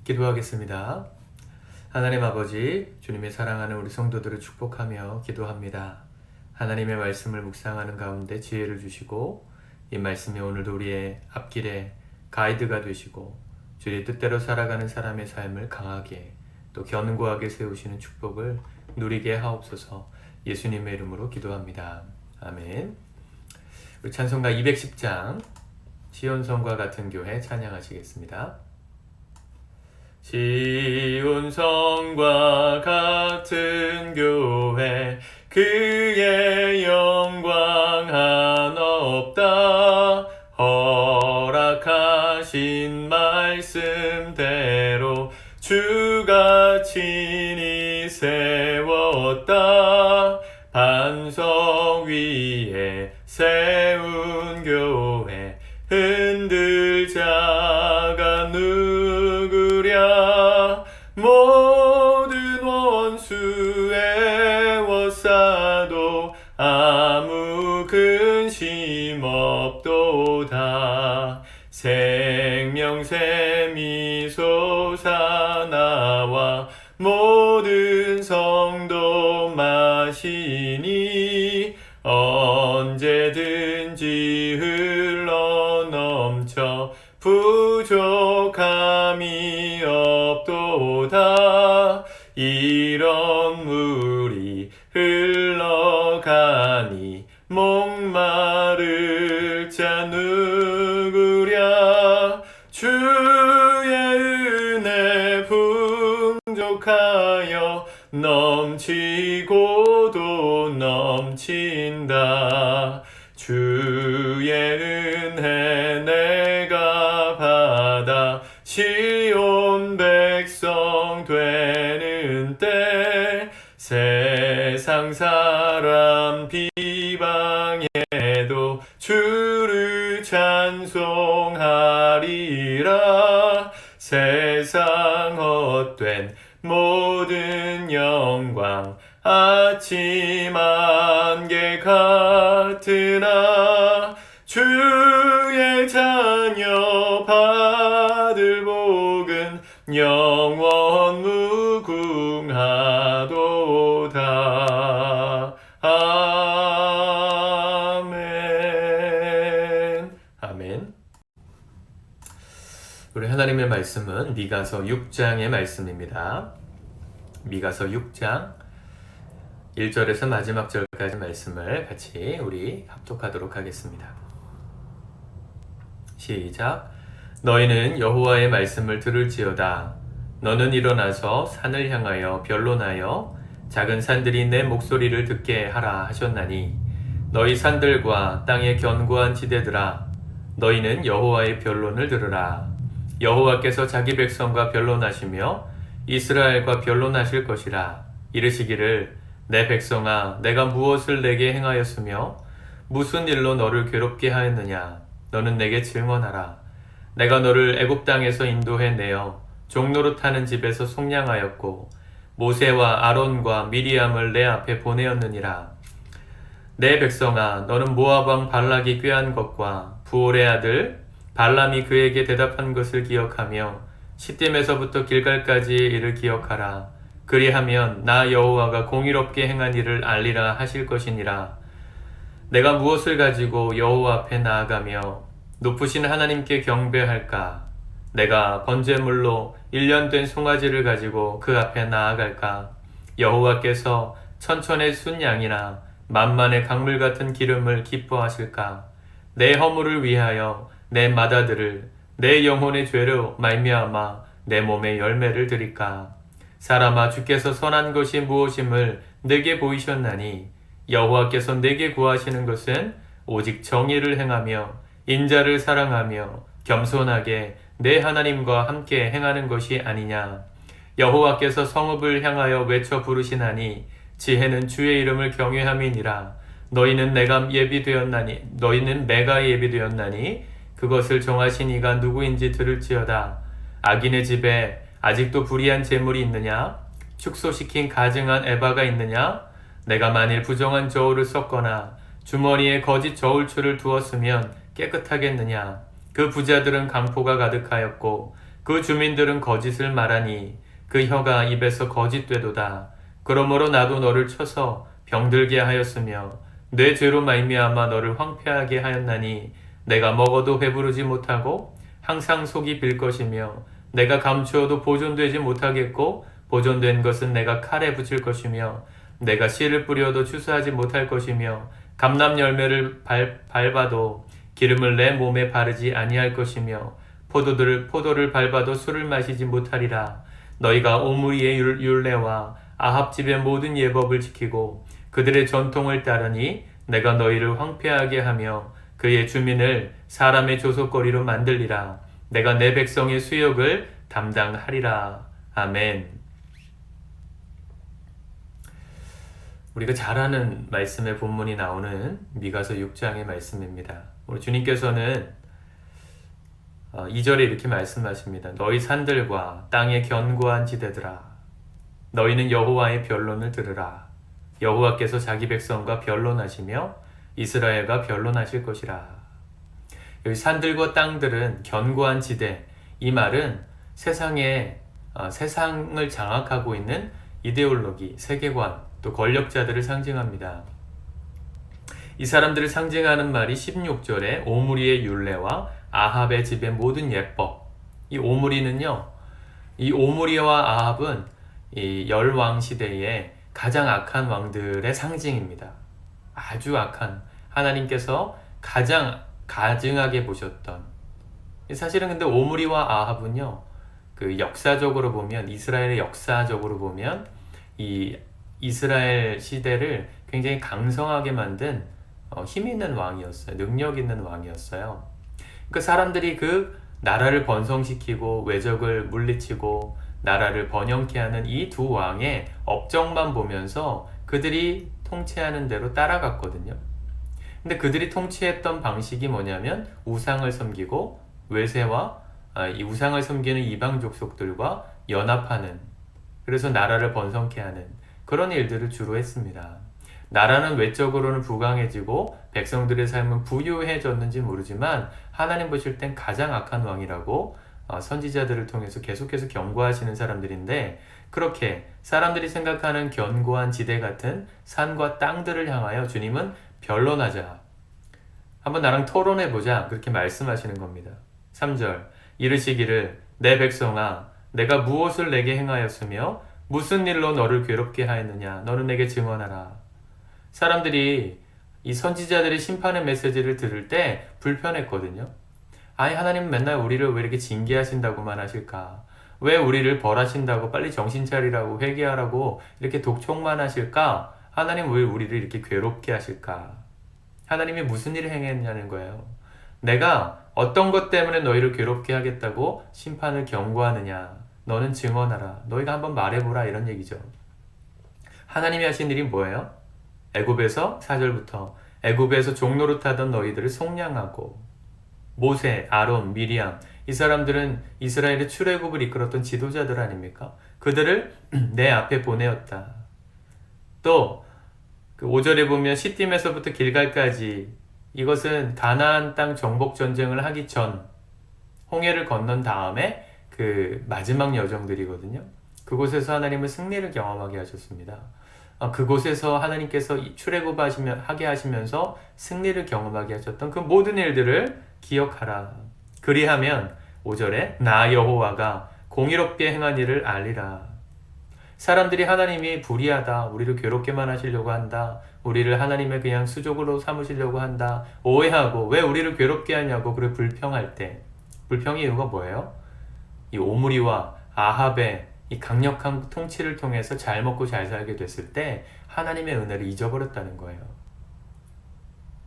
기도하겠습니다. 하나님 아버지, 주님의 사랑하는 우리 성도들을 축복하며 기도합니다. 하나님의 말씀을 묵상하는 가운데 지혜를 주시고 이 말씀이 오늘도 우리의 앞길에 가이드가 되시고 주의 뜻대로 살아가는 사람의 삶을 강하게 또 견고하게 세우시는 축복을 누리게 하옵소서. 예수님의 이름으로 기도합니다. 아멘. 우리 찬송가 210장 시온성과 같은 교회 찬양하시겠습니다. 시온성과 같은 교회 그의 영광 한없다. 허락하신 말씀대로 주가 친히 세웠다. 반석 위에 세운 교회 흔들 자가 누구랴. 모든 원수 애워싸도 아무 근심 없도다. 생명샘이 솟아나와 모든 성도 마시니 언제든지 흘러넘쳐 부족함이 없도다. 이런 물이 흘러가니 목마를 자 누구랴. 주의 은혜 풍족하여 넘치고도 넘친다. 주의 은혜 내가 받아 시온 백성 되는 때 세상 사람 비방에도 주를 찬송하리라. 세상 헛된 모든 영광 아침 안개 같으나 주의 자녀 받을 복은 영원 무궁하도다. 아멘. 아멘. 우리 하나님의 말씀은 미가서 6장의 말씀입니다. 미가서 6장 1절에서 마지막 절까지 말씀을 같이 우리 합독하도록 하겠습니다. 시작. 너희는 여호와의 말씀을 들을지어다. 너는 일어나서 산을 향하여 변론하여 작은 산들이 내 목소리를 듣게 하라 하셨나니 너희 산들과 땅의 견고한 지대들아 너희는 여호와의 변론을 들으라. 여호와께서 자기 백성과 변론하시며 이스라엘과 변론하실 것이라. 이르시기를 내 백성아 내가 무엇을 내게 행하였으며 무슨 일로 너를 괴롭게 하였느냐. 너는 내게 증언하라. 내가 너를 애굽 땅에서 인도해 내어 종노릇 하는 집에서 속량하였고 모세와 아론과 미리암을 내 앞에 보내었느니라. 내 백성아 너는 모압 왕 발락이 꾀한 것과 부올의 아들 발람이 그에게 대답한 것을 기억하며 시딤에서부터 길갈까지의 일을 기억하라. 그리하면 나 여호와가 공의롭게 행한 일을 알리라 하실 것이니라. 내가 무엇을 가지고 여호와 앞에 나아가며 높으신 하나님께 경배할까? 내가 번제물로 1년 된 송아지를 가지고 그 앞에 나아갈까? 여호와께서 천천의 순양이나 만만의 강물 같은 기름을 기뻐하실까? 내 허물을 위하여 내 맏아들을 내 영혼의 죄로 말미암아 내 몸에 열매를 드릴까? 사람아 주께서 선한 것이 무엇임을 내게 보이셨나니 여호와께서 내게 구하시는 것은 오직 정의를 행하며 인자를 사랑하며 겸손하게 내 하나님과 함께 행하는 것이 아니냐. 여호와께서 성읍을 향하여 외쳐 부르시나니 지혜는 주의 이름을 경외함이니라. 너희는 내가 예비되었나니 그것을 정하신 이가 누구인지 들을지어다. 악인의 집에 아직도 불의한 재물이 있느냐? 축소시킨 가증한 에바가 있느냐? 내가 만일 부정한 저울을 썼거나 주머니에 거짓 저울추를 두었으면 깨끗하겠느냐? 그 부자들은 강포가 가득하였고 그 주민들은 거짓을 말하니 그 혀가 입에서 거짓되도다. 그러므로 나도 너를 쳐서 병들게 하였으며 내 죄로 말미암아 너를 황폐하게 하였나니 내가 먹어도 배부르지 못하고 항상 속이 빌 것이며 내가 감추어도 보존되지 못하겠고 보존된 것은 내가 칼에 붙일 것이며 내가 씨를 뿌려도 추수하지 못할 것이며 감람 열매를 밟아도 기름을 내 몸에 바르지 아니할 것이며 포도를 밟아도 술을 마시지 못하리라. 너희가 오므리의 율례와 아합 집의 모든 예법을 지키고 그들의 전통을 따르니 내가 너희를 황폐하게 하며 그의 주민을 사람의 조속거리로 만들리라. 내가 내 백성의 수욕을 담당하리라. 아멘. 우리가 잘 아는 말씀의 본문이 나오는 미가서 6장의 말씀입니다. 우리 주님께서는 2절에 이렇게 말씀하십니다. 너희 산들과 땅의 견고한 지대들아, 너희는 여호와의 변론을 들으라. 여호와께서 자기 백성과 변론하시며 이스라엘과 변론하실 것이라. 여기 산들과 땅들은 견고한 지대, 이 말은 세상을 장악하고 있는 이데올로기, 세계관, 또 권력자들을 상징합니다. 이 사람들을 상징하는 말이 16절에 오므리의 율례와 아합의 집의 모든 예법. 이 오므리는요, 이 오므리와 아합은 이 열왕 시대의 가장 악한 왕들의 상징입니다. 아주 악한, 하나님께서 가장 가증하게 보셨던. 사실은 근데 오므리와 아합은요, 그 역사적으로 보면, 이스라엘의 역사적으로 보면 이 이스라엘 시대를 굉장히 강성하게 만든 힘 있는 왕이었어요. 능력 있는 왕이었어요. 그 사람들이 그 나라를 번성시키고 외적을 물리치고 나라를 번영케 하는 이 두 왕의 업적만 보면서 그들이 통치하는 대로 따라갔거든요. 근데 그들이 통치했던 방식이 뭐냐면 우상을 섬기고 외세와 이 우상을 섬기는 이방 족속들과 연합하는, 그래서 나라를 번성케 하는 그런 일들을 주로 했습니다. 나라는 외적으로는 부강해지고 백성들의 삶은 부유해졌는지 모르지만 하나님 보실 땐 가장 악한 왕이라고 선지자들을 통해서 계속해서 경고하시는 사람들인데, 그렇게 사람들이 생각하는 견고한 지대 같은 산과 땅들을 향하여 주님은 변론하자, 한번 나랑 토론해보자, 그렇게 말씀하시는 겁니다. 3절 이르시기를 내 백성아 내가 무엇을 내게 행하였으며 무슨 일로 너를 괴롭게 하였느냐, 너는 내게 증언하라. 사람들이 이 선지자들의 심판의 메시지를 들을 때 불편했거든요. 아니, 하나님은 맨날 우리를 왜 이렇게 징계하신다고만 하실까? 왜 우리를 벌하신다고 빨리 정신 차리라고 회개하라고 이렇게 독촉만 하실까? 하나님 왜 우리를 이렇게 괴롭게 하실까? 하나님이 무슨 일을 행했냐는 거예요. 내가 어떤 것 때문에 너희를 괴롭게 하겠다고 심판을 경고하느냐? 너는 증언하라. 너희가 한번 말해보라, 이런 얘기죠. 하나님이 하신 일이 뭐예요? 애굽에서 4절부터 애굽에서 종노릇하던 너희들을 속량하고, 모세, 아론, 미리암, 이 사람들은 이스라엘의 출애굽을 이끌었던 지도자들 아닙니까? 그들을 내 앞에 보내었다. 또 그 5절에 보면 시딤에서부터 길갈까지, 이것은 가나안 땅 정복 전쟁을 하기 전 홍해를 건넌 다음에 그 마지막 여정들이거든요. 그곳에서 하나님은 승리를 경험하게 하셨습니다. 그곳에서 하나님께서 출애굽하게 하시면서 승리를 경험하게 하셨던 그 모든 일들을 기억하라. 그리하면 5절에 나 여호와가 공의롭게 행한 일을 알리라. 사람들이 하나님이 불의하다, 우리를 괴롭게만 하시려고 한다, 우리를 하나님의 그냥 수족으로 삼으시려고 한다, 오해하고 왜 우리를 괴롭게 하냐고 그를 불평할 때, 불평의 이유가 뭐예요? 이 오므리와 아합의 이 강력한 통치를 통해서 잘 먹고 잘 살게 됐을 때 하나님의 은혜를 잊어버렸다는 거예요.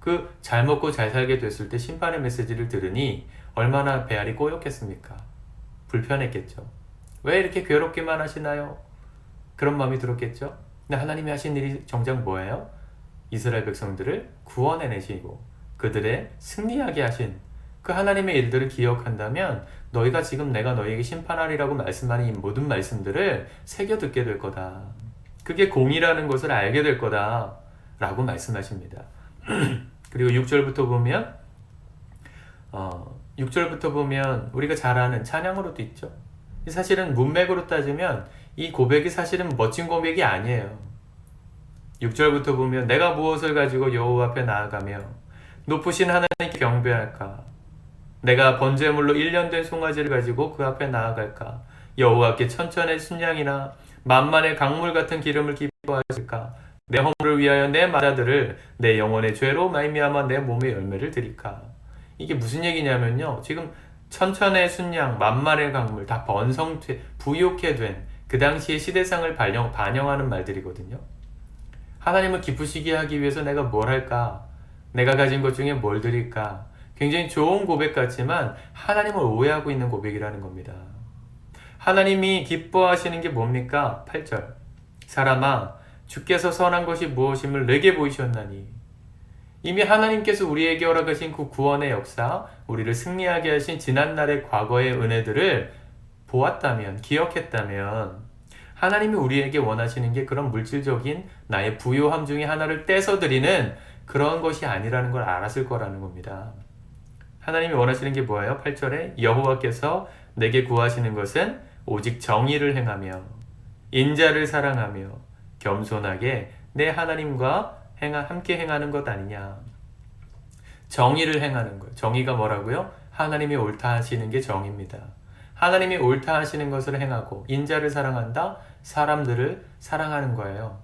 그 잘 먹고 잘 살게 됐을 때 심판의 메시지를 들으니 얼마나 배알이 꼬였겠습니까? 불편했겠죠. 왜 이렇게 괴롭게만 하시나요? 그런 마음이 들었겠죠. 근데 하나님이 하신 일이 정작 뭐예요? 이스라엘 백성들을 구원해내시고 그들의 승리하게 하신 그 하나님의 일들을 기억한다면 너희가 지금 내가 너희에게 심판하리라고 말씀하는 이 모든 말씀들을 새겨 듣게 될 거다. 그게 공의라는 것을 알게 될 거다 라고 말씀하십니다. 그리고 6절부터 보면 6절부터 보면 우리가 잘 아는 찬양으로도 있죠. 사실은 문맥으로 따지면 이 고백이 사실은 멋진 고백이 아니에요. 6절부터 보면 내가 무엇을 가지고 여호와 앞에 나아가며 높으신 하나님께 경배할까? 내가 번제물로 1년 된 송아지를 가지고 그 앞에 나아갈까? 여호와께 천천의 순양이나 만만의 강물 같은 기름을 기뻐하실까? 내 허물을 위하여 내 맏아들을 내 영혼의 죄로 말미암아 내 몸의 열매를 드릴까? 이게 무슨 얘기냐면요. 지금 천천의 순양, 만만의 강물 다 부욕해 된 그 당시의 시대상을 반영하는 말들이거든요. 하나님을 기쁘시게 하기 위해서 내가 뭘 할까? 내가 가진 것 중에 뭘 드릴까? 굉장히 좋은 고백 같지만 하나님을 오해하고 있는 고백이라는 겁니다. 하나님이 기뻐하시는 게 뭡니까? 8절. 사람아, 주께서 선한 것이 무엇임을 내게 보이셨나니. 이미 하나님께서 우리에게 허락하신 그 구원의 역사, 우리를 승리하게 하신 지난날의 과거의 은혜들을 보았다면, 기억했다면 하나님이 우리에게 원하시는 게 그런 물질적인 나의 부요함 중에 하나를 떼서 드리는 그런 것이 아니라는 걸 알았을 거라는 겁니다. 하나님이 원하시는 게 뭐예요? 8절에 여호와께서 내게 구하시는 것은 오직 정의를 행하며 인자를 사랑하며 겸손하게 내 하나님과 함께 행하는 것 아니냐. 정의를 행하는 거예요. 정의가 뭐라고요? 하나님이 옳다 하시는 게 정의입니다. 하나님이 옳다 하시는 것을 행하고 인자를 사랑한다? 사람들을 사랑하는 거예요.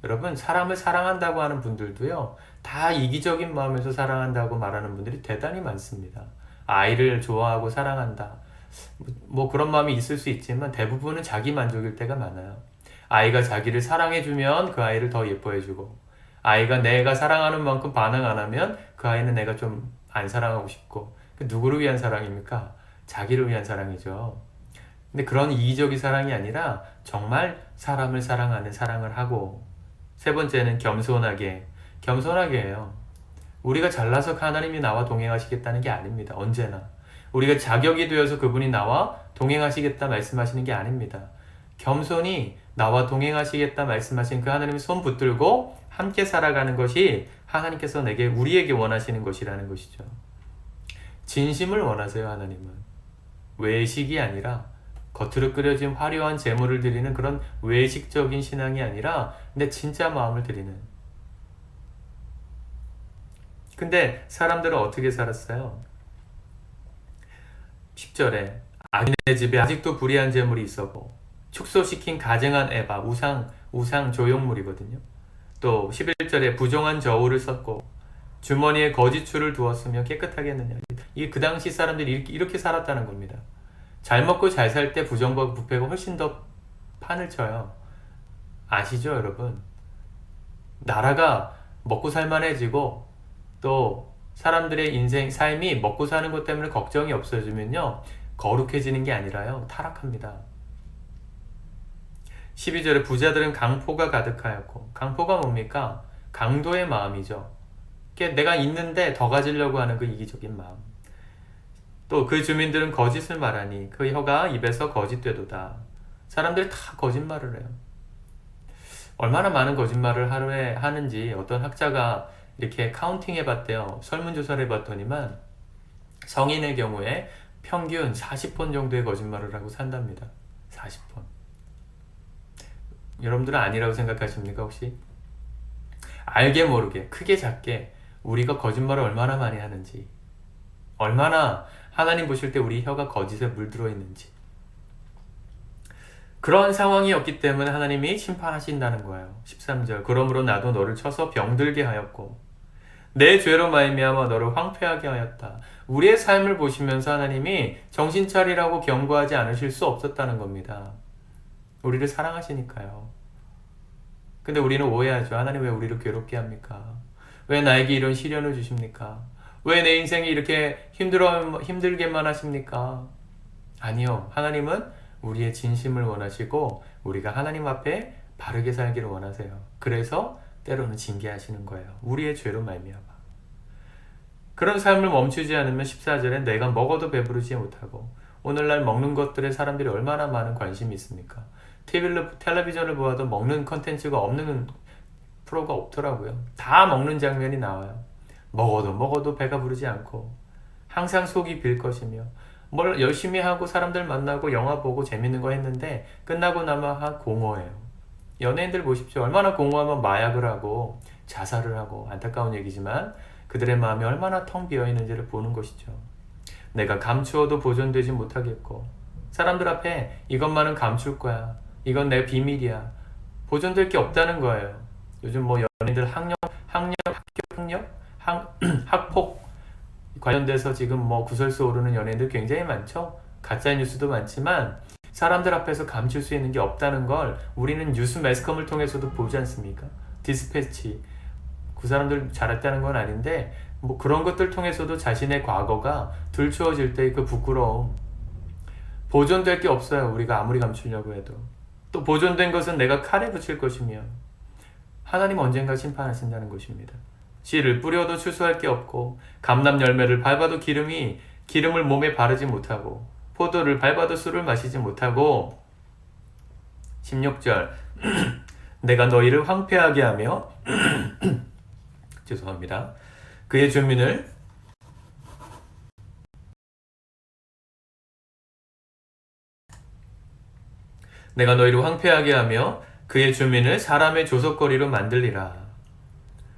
여러분, 사람을 사랑한다고 하는 분들도요, 다 이기적인 마음에서 사랑한다고 말하는 분들이 대단히 많습니다. 아이를 좋아하고 사랑한다. 뭐 그런 마음이 있을 수 있지만 대부분은 자기 만족일 때가 많아요. 아이가 자기를 사랑해주면 그 아이를 더 예뻐해주고, 아이가 내가 사랑하는 만큼 반응 안 하면 그 아이는 내가 좀 안 사랑하고 싶고, 누구를 위한 사랑입니까? 자기를 위한 사랑이죠. 근데 그런 이기적인 사랑이 아니라 정말 사람을 사랑하는 사랑을 하고, 세 번째는 겸손하게 해요. 우리가 잘나서 하나님이 나와 동행하시겠다는 게 아닙니다. 언제나 우리가 자격이 되어서 그분이 나와 동행하시겠다 말씀하시는 게 아닙니다. 겸손히 나와 동행하시겠다 말씀하신 그 하나님의 손 붙들고 함께 살아가는 것이 하나님께서 우리에게 원하시는 것이라는 것이죠. 진심을 원하세요. 하나님은 외식이 아니라, 겉으로 끓여진 화려한 제물을 드리는 그런 외식적인 신앙이 아니라 내 진짜 마음을 드리는. 근데 사람들은 어떻게 살았어요? 10절에 악인의 집에 아직도 불의한 제물이 있었고 축소시킨 가증한 에바, 우상 조형물이거든요. 또 11절에 부정한 저울을 썼고 주머니에 거짓줄을 두었으며 깨끗하게 했느냐. 이게 그 당시 사람들이 이렇게 살았다는 겁니다. 잘 먹고 잘 살 때 부정과 부패가 훨씬 더 판을 쳐요. 아시죠, 여러분? 나라가 먹고 살만해지고 또 사람들의 인생, 삶이 먹고 사는 것 때문에 걱정이 없어지면요, 거룩해지는 게 아니라요, 타락합니다. 12절에 부자들은 강포가 가득하였고, 강포가 뭡니까? 강도의 마음이죠. 내가 있는데 더 가지려고 하는 그 이기적인 마음. 또 그 주민들은 거짓을 말하니 그 혀가 입에서 거짓되도다. 사람들이 다 거짓말을 해요. 얼마나 많은 거짓말을 하루에 하는지 어떤 학자가 이렇게 카운팅 해봤대요. 설문조사를 해봤더니만 성인의 경우에 평균 40번 정도의 거짓말을 하고 산답니다. 40번. 여러분들은 아니라고 생각하십니까, 혹시? 알게 모르게, 크게 작게 우리가 거짓말을 얼마나 많이 하는지, 얼마나 하나님 보실 때 우리 혀가 거짓에 물들어 있는지. 그런 상황이었기 때문에 하나님이 심판하신다는 거예요. 13절, 그러므로 나도 너를 쳐서 병들게 하였고 내 죄로 말미암아 너를 황폐하게 하였다. 우리의 삶을 보시면서 하나님이 정신 차리라고 경고하지 않으실 수 없었다는 겁니다. 우리를 사랑하시니까요. 근데 우리는 오해하죠. 하나님 왜 우리를 괴롭게 합니까? 왜 나에게 이런 시련을 주십니까? 왜 내 인생이 이렇게 힘들게만 하십니까? 아니요. 하나님은 우리의 진심을 원하시고 우리가 하나님 앞에 바르게 살기를 원하세요. 그래서 때로는 징계하시는 거예요. 우리의 죄로 말미암아. 그런 삶을 멈추지 않으면 14절에 내가 먹어도 배부르지 못하고, 오늘날 먹는 것들에 사람들이 얼마나 많은 관심이 있습니까? 텔레비전을 보아도 먹는 컨텐츠가 없는 프로가 없더라고요. 다 먹는 장면이 나와요. 먹어도 배가 부르지 않고 항상 속이 빌 것이며 뭘 열심히 하고 사람들 만나고 영화 보고 재밌는 거 했는데 끝나고 나면 공허해요. 연예인들 보십시오. 얼마나 공허하면 마약을 하고 자살을 하고 안타까운 얘기지만 그들의 마음이 얼마나 텅 비어 있는지를 보는 것이죠. 내가 감추어도 보존되지 못하겠고 사람들 앞에 이것만은 감출 거야. 이건 내 비밀이야. 보존될 게 없다는 거예요. 요즘 뭐 연예인들 학폭 관련돼서 지금 뭐 구설수 오르는 연예인들 굉장히 많죠. 가짜 뉴스도 많지만 사람들 앞에서 감출 수 있는 게 없다는 걸 우리는 뉴스 매스컴을 통해서도 보지 않습니까? 디스패치 그 사람들 잘했다는 건 아닌데 뭐 그런 것들 통해서도 자신의 과거가 들추어질 때 그 부끄러움 보존될 게 없어요. 우리가 아무리 감추려고 해도 또 보존된 것은 내가 칼에 붙일 것이며 하나님 언젠가 심판하신다는 것입니다. 씨를 뿌려도 추수할 게 없고 감람 열매를 밟아도 기름을 몸에 바르지 못하고 포도를 밟아도 술을 마시지 못하고 16절 내가 너희를 황폐하게 하며 죄송합니다. 그의 주민을 내가 너희를 황폐하게 하며 그의 주민을 사람의 조석거리로 만들리라.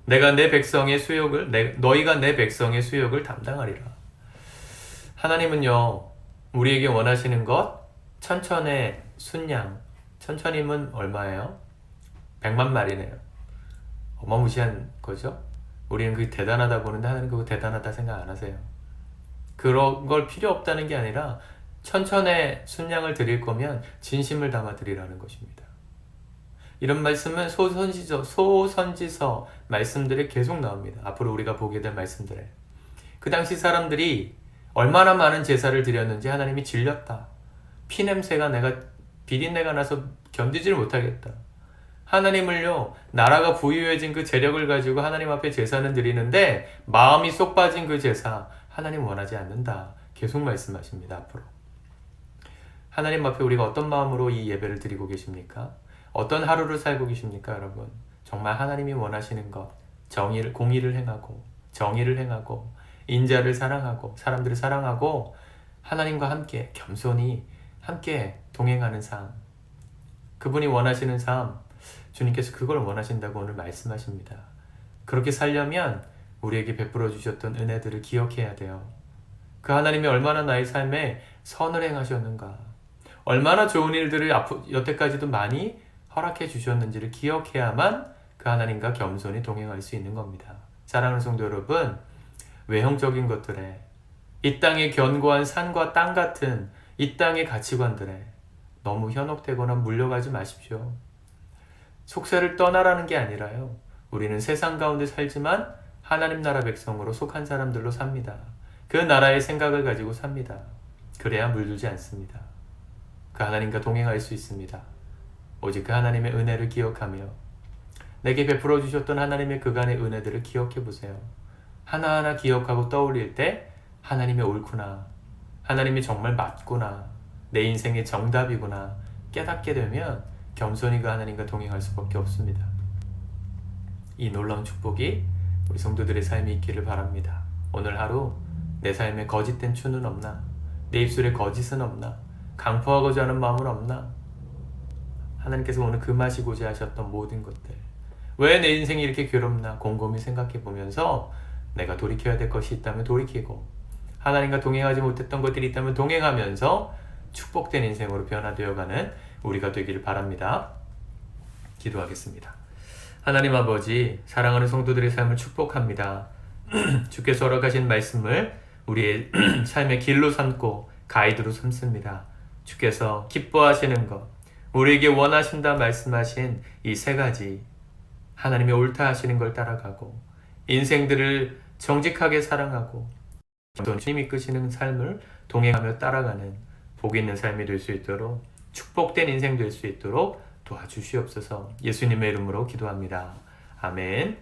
내가 내 백성의 수욕을 너희가 내 백성의 수욕을 담당하리라. 하나님은요 우리에게 원하시는 것 천천의 순양 천천이면 얼마예요? 100만 마리네요. 어마무시한 거죠. 우리는 그게 대단하다 보는데 하나님 그거 대단하다 생각 안 하세요. 그런 걸 필요 없다는 게 아니라 천천의 순양을 드릴 거면 진심을 담아 드리라는 것입니다. 이런 말씀은 소선지서 말씀들이 계속 나옵니다. 앞으로 우리가 보게 될 말씀들에 그 당시 사람들이 얼마나 많은 제사를 드렸는지 하나님이 질렸다. 피냄새가 비린내가 나서 견디지를 못하겠다. 하나님을요 나라가 부유해진 그 재력을 가지고 하나님 앞에 제사는 드리는데 마음이 쏙 빠진 그 제사 하나님 원하지 않는다. 계속 말씀하십니다. 앞으로 하나님 앞에 우리가 어떤 마음으로 이 예배를 드리고 계십니까? 어떤 하루를 살고 계십니까, 여러분? 정말 하나님이 원하시는 것, 공의를 행하고, 정의를 행하고, 인자를 사랑하고, 사람들을 사랑하고, 하나님과 함께 겸손히 함께 동행하는 삶. 그분이 원하시는 삶, 주님께서 그걸 원하신다고 오늘 말씀하십니다. 그렇게 살려면 우리에게 베풀어 주셨던 은혜들을 기억해야 돼요. 그 하나님이 얼마나 나의 삶에 선을 행하셨는가, 얼마나 좋은 일들을 여태까지도 많이 허락해 주셨는지를 기억해야만 그 하나님과 겸손히 동행할 수 있는 겁니다. 사랑하는 성도 여러분, 외형적인 것들에 이 땅의 견고한 산과 땅 같은 이 땅의 가치관들에 너무 현혹되거나 물려가지 마십시오. 속세를 떠나라는 게 아니라요. 우리는 세상 가운데 살지만 하나님 나라 백성으로 속한 사람들로 삽니다. 그 나라의 생각을 가지고 삽니다. 그래야 물들지 않습니다. 그 하나님과 동행할 수 있습니다. 오직 그 하나님의 은혜를 기억하며 내게 베풀어 주셨던 하나님의 그간의 은혜들을 기억해 보세요. 하나하나 기억하고 떠올릴 때 하나님이 옳구나, 하나님이 정말 맞구나, 내 인생의 정답이구나 깨닫게 되면 겸손히 그 하나님과 동행할 수밖에 없습니다. 이 놀라운 축복이 우리 성도들의 삶에 있기를 바랍니다. 오늘 하루 내 삶에 거짓된 추는 없나? 내 입술에 거짓은 없나? 강포하고자 하는 마음은 없나? 하나님께서 오늘 금하시고자 하셨던 모든 것들, 왜 내 인생이 이렇게 괴롭나 곰곰이 생각해 보면서 내가 돌이켜야 될 것이 있다면 돌이키고 하나님과 동행하지 못했던 것들이 있다면 동행하면서 축복된 인생으로 변화되어가는 우리가 되기를 바랍니다. 기도하겠습니다. 하나님 아버지, 사랑하는 성도들의 삶을 축복합니다. 주께서 허락하신 말씀을 우리의 삶의 길로 삼고 가이드로 삼습니다. 주께서 기뻐하시는 것, 우리에게 원하신다 말씀하신 이 세 가지, 하나님이 옳다 하시는 걸 따라가고 인생들을 정직하게 사랑하고 주님 이끄시는 삶을 동행하며 따라가는 복 있는 삶이 될 수 있도록, 축복된 인생 될 수 있도록 도와주시옵소서. 예수님의 이름으로 기도합니다. 아멘.